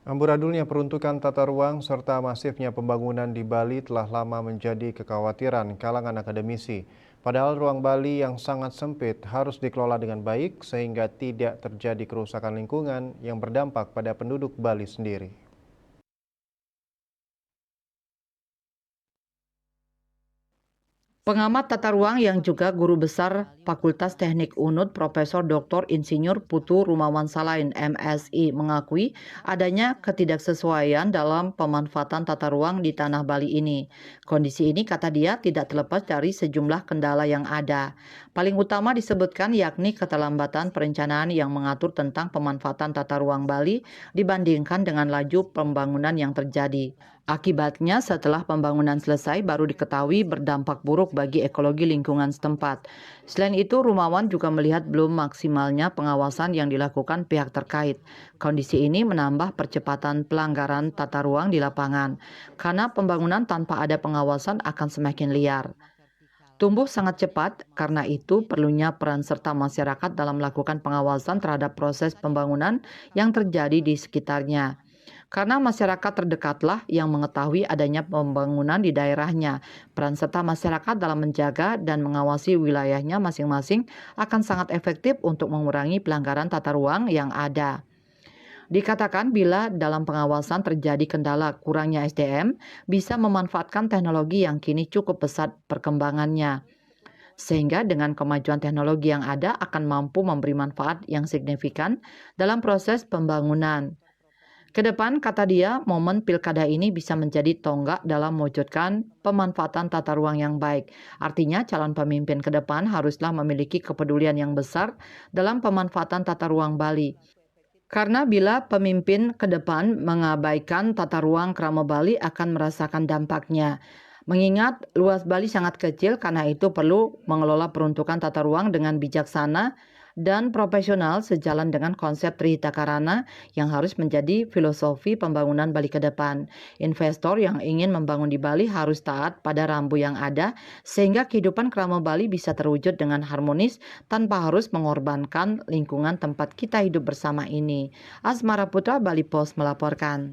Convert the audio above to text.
Amburadulnya peruntukan tata ruang serta masifnya pembangunan di Bali telah lama menjadi kekhawatiran kalangan akademisi. Padahal ruang Bali yang sangat sempit harus dikelola dengan baik sehingga tidak terjadi kerusakan lingkungan yang berdampak pada penduduk Bali sendiri. Pengamat tata ruang yang juga guru besar Fakultas Teknik UNUD Profesor Dr. Insinyur Putu Rumawan Salain MSI mengakui adanya ketidaksesuaian dalam pemanfaatan tata ruang di tanah Bali ini. Kondisi ini kata dia tidak terlepas dari sejumlah kendala yang ada. Paling utama disebutkan yakni keterlambatan perencanaan yang mengatur tentang pemanfaatan tata ruang Bali dibandingkan dengan laju pembangunan yang terjadi. Akibatnya, setelah pembangunan selesai, baru diketahui berdampak buruk bagi ekologi lingkungan setempat. Selain itu, Rumawan juga melihat belum maksimalnya pengawasan yang dilakukan pihak terkait. Kondisi ini menambah percepatan pelanggaran tata ruang di lapangan, karena pembangunan tanpa ada pengawasan akan semakin liar. Tumbuh sangat cepat, karena itu perlunya peran serta masyarakat dalam melakukan pengawasan terhadap proses pembangunan yang terjadi di sekitarnya. Karena masyarakat terdekatlah yang mengetahui adanya pembangunan di daerahnya. Peran serta masyarakat dalam menjaga dan mengawasi wilayahnya masing-masing akan sangat efektif untuk mengurangi pelanggaran tata ruang yang ada. Dikatakan bila dalam pengawasan terjadi kendala kurangnya SDM, bisa memanfaatkan teknologi yang kini cukup pesat perkembangannya. Sehingga dengan kemajuan teknologi yang ada akan mampu memberi manfaat yang signifikan dalam proses pembangunan. Kedepan, kata dia, momen pilkada ini bisa menjadi tonggak dalam mewujudkan pemanfaatan tata ruang yang baik. Artinya, calon pemimpin ke depan haruslah memiliki kepedulian yang besar dalam pemanfaatan tata ruang Bali. Karena bila pemimpin ke depan mengabaikan tata ruang Kramo Bali akan merasakan dampaknya. Mengingat luas Bali sangat kecil, karena itu perlu mengelola peruntukan tata ruang dengan bijaksana dan profesional sejalan dengan konsep Trihita Karana yang harus menjadi filosofi pembangunan Bali ke depan. Investor yang ingin membangun di Bali harus taat pada rambu yang ada sehingga kehidupan Kramo Bali bisa terwujud dengan harmonis tanpa harus mengorbankan lingkungan tempat kita hidup bersama ini. Asmara Putra, Bali Post melaporkan.